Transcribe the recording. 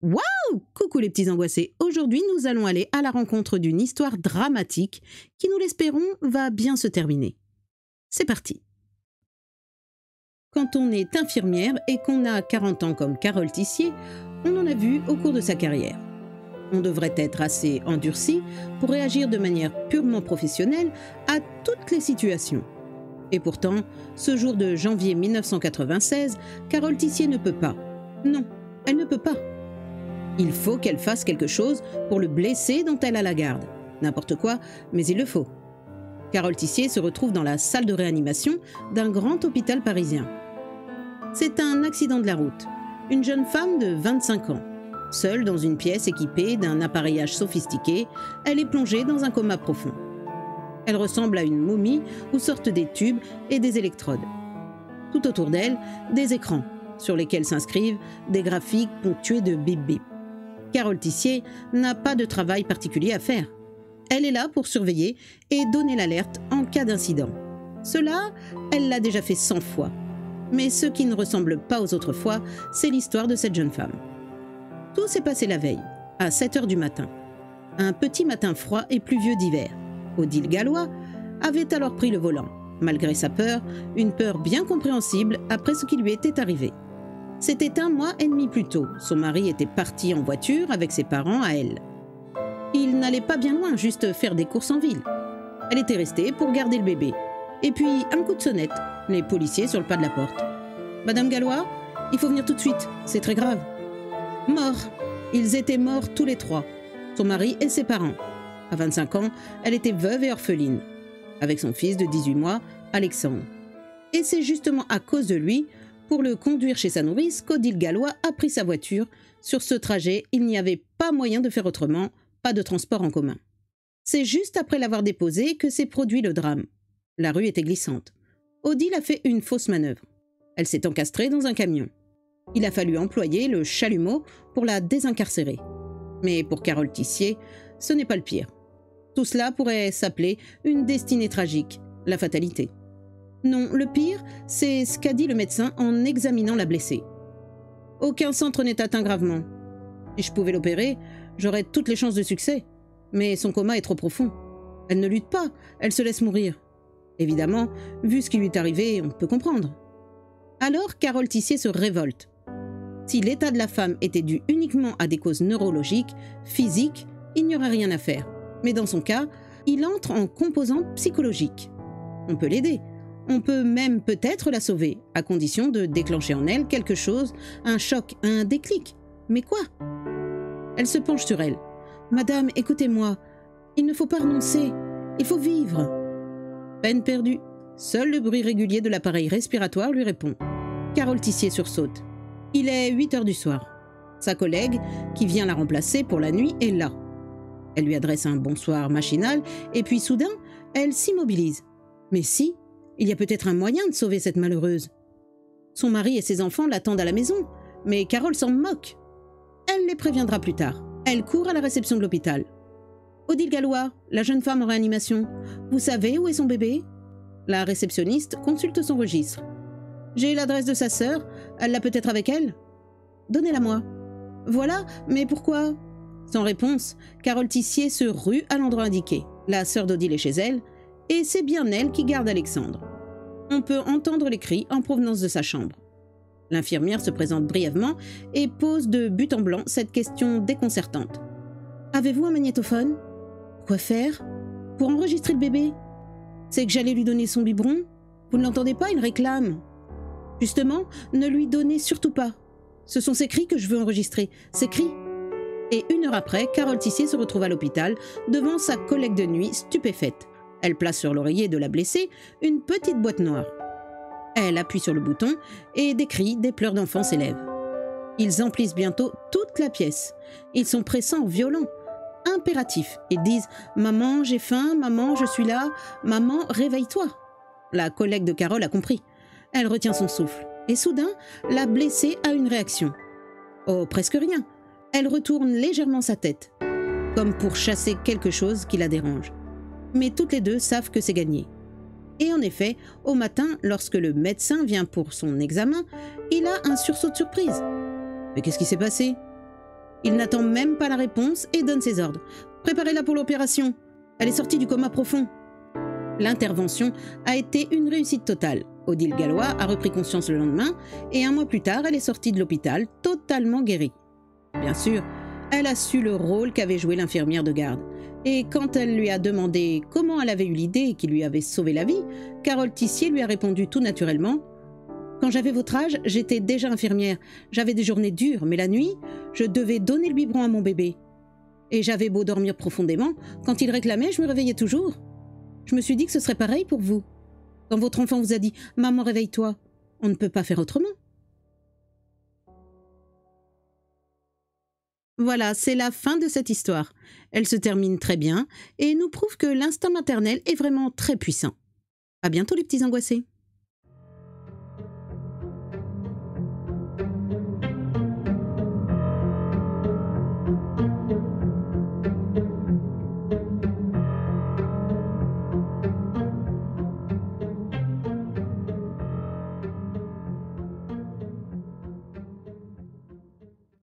Waouh! Coucou les petits angoissés. Aujourd'hui, nous allons aller à la rencontre d'une histoire dramatique qui, nous l'espérons, va bien se terminer. C'est parti. Quand on est infirmière et qu'on a 40 ans comme Carole Tissier, on en a vu au cours de sa carrière. On devrait être assez endurci pour réagir de manière purement professionnelle à toutes les situations. Et pourtant, ce jour de janvier 1996, Carole Tissier ne peut pas. Non, elle ne peut pas. Il faut qu'elle fasse quelque chose pour le blessé dont elle a la garde. N'importe quoi, mais il le faut. Carole Tissier se retrouve dans la salle de réanimation d'un grand hôpital parisien. C'est un accident de la route. Une jeune femme de 25 ans. Seule dans une pièce équipée d'un appareillage sophistiqué, elle est plongée dans un coma profond. Elle ressemble à une momie où sortent des tubes et des électrodes. Tout autour d'elle, des écrans, sur lesquels s'inscrivent des graphiques ponctués de bip-bip. Carole Tissier n'a pas de travail particulier à faire. Elle est là pour surveiller et donner l'alerte en cas d'incident. Cela, elle l'a déjà fait 100 fois. Mais ce qui ne ressemble pas aux autres fois, c'est l'histoire de cette jeune femme. Tout s'est passé la veille, à 7 h du matin. Un petit matin froid et pluvieux d'hiver. Odile Gallois avait alors pris le volant, malgré sa peur, une peur bien compréhensible après ce qui lui était arrivé. C'était 1 mois et demi plus tôt. Son mari était parti en voiture avec ses parents à elle. Il n'allait pas bien loin, juste faire des courses en ville. Elle était restée pour garder le bébé. Et puis, un coup de sonnette. Les policiers sur le pas de la porte. « Madame Gallois, il faut venir tout de suite, c'est très grave. » Morts. Ils étaient morts tous les 3. Son mari et ses parents. À 25 ans, elle était veuve et orpheline. Avec son fils de 18 mois, Alexandre. Et c'est justement à cause de lui, pour le conduire chez sa nourrice, qu'Odile Gallois a pris sa voiture. Sur ce trajet, il n'y avait pas moyen de faire autrement, pas de transport en commun. C'est juste après l'avoir déposé que s'est produit le drame. La rue était glissante. Odile a fait une fausse manœuvre. Elle s'est encastrée dans un camion. Il a fallu employer le chalumeau pour la désincarcérer. Mais pour Carole Tissier, ce n'est pas le pire. Tout cela pourrait s'appeler une destinée tragique, la fatalité. Non, le pire, c'est ce qu'a dit le médecin en examinant la blessée. Aucun centre n'est atteint gravement. Si je pouvais l'opérer, j'aurais toutes les chances de succès. Mais son coma est trop profond. Elle ne lutte pas, elle se laisse mourir. Évidemment, vu ce qui lui est arrivé, on peut comprendre. Alors, Carole Tissier se révolte. Si l'état de la femme était dû uniquement à des causes neurologiques, physiques, il n'y aurait rien à faire. Mais dans son cas, il entre en composante psychologique. On peut l'aider. On peut même peut-être la sauver, à condition de déclencher en elle quelque chose, un choc, un déclic. Mais quoi? Elle se penche sur elle. « Madame, écoutez-moi. Il ne faut pas renoncer. Il faut vivre. » Peine perdue. Seul le bruit régulier de l'appareil respiratoire lui répond. Carole Tissier sursaute. Il est 8 h du soir. Sa collègue, qui vient la remplacer pour la nuit, est là. Elle lui adresse un bonsoir machinal, et puis soudain, elle s'immobilise. Mais si, il y a peut-être un moyen de sauver cette malheureuse. Son mari et ses enfants l'attendent à la maison, mais Carole s'en moque. Elle les préviendra plus tard. Elle court à la réception de l'hôpital. « Odile Gallois, la jeune femme en réanimation, vous savez où est son bébé ?» La réceptionniste consulte son registre. « J'ai l'adresse de sa sœur, elle l'a peut-être avec elle ?»« Donnez-la-moi. »« Voilà, mais pourquoi ?» Sans réponse, Carole Tissier se rue à l'endroit indiqué. La sœur d'Odile est chez elle, et c'est bien elle qui garde Alexandre. On peut entendre les cris en provenance de sa chambre. L'infirmière se présente brièvement et pose de but en blanc cette question déconcertante. « Avez-vous un magnétophone ? Quoi faire ? Pour enregistrer le bébé ? C'est que j'allais lui donner son biberon ? Vous ne l'entendez pas, il réclame. Justement, ne lui donnez surtout pas. Ce sont ces cris que je veux enregistrer, ces cris. » Et 1 heure après, Carole Tissier se retrouve à l'hôpital, devant sa collègue de nuit, stupéfaite. Elle place sur l'oreiller de la blessée une petite boîte noire. Elle appuie sur le bouton et des cris, des pleurs d'enfants s'élèvent. Ils emplissent bientôt toute la pièce. Ils sont pressants, violents, impératifs. Ils disent « Maman, j'ai faim, maman, je suis là, maman, réveille-toi ». La collègue de Carole a compris. Elle retient son souffle. Et soudain, la blessée a une réaction. Oh, presque rien. Elle retourne légèrement sa tête, comme pour chasser quelque chose qui la dérange. Mais toutes les deux savent que c'est gagné. Et en effet, au matin, lorsque le médecin vient pour son examen, il a un sursaut de surprise. Mais qu'est-ce qui s'est passé ? Il n'attend même pas la réponse et donne ses ordres. « Préparez-la pour l'opération. Elle est sortie du coma profond. » L'intervention a été une réussite totale. Odile Gallois a repris conscience le lendemain et 1 mois plus tard, elle est sortie de l'hôpital totalement guérie. Bien sûr, elle a su le rôle qu'avait joué l'infirmière de garde. Et quand elle lui a demandé comment elle avait eu l'idée qui lui avait sauvé la vie, Carole Tissier lui a répondu tout naturellement « Quand j'avais votre âge, j'étais déjà infirmière. J'avais des journées dures, mais la nuit, je devais donner le biberon à mon bébé. Et j'avais beau dormir profondément, quand il réclamait, je me réveillais toujours. Je me suis dit que ce serait pareil pour vous. Quand votre enfant vous a dit « Maman, réveille-toi », on ne peut pas faire autrement. » Voilà, c'est la fin de cette histoire. Elle se termine très bien et nous prouve que l'instinct maternel est vraiment très puissant. À bientôt les petits angoissés.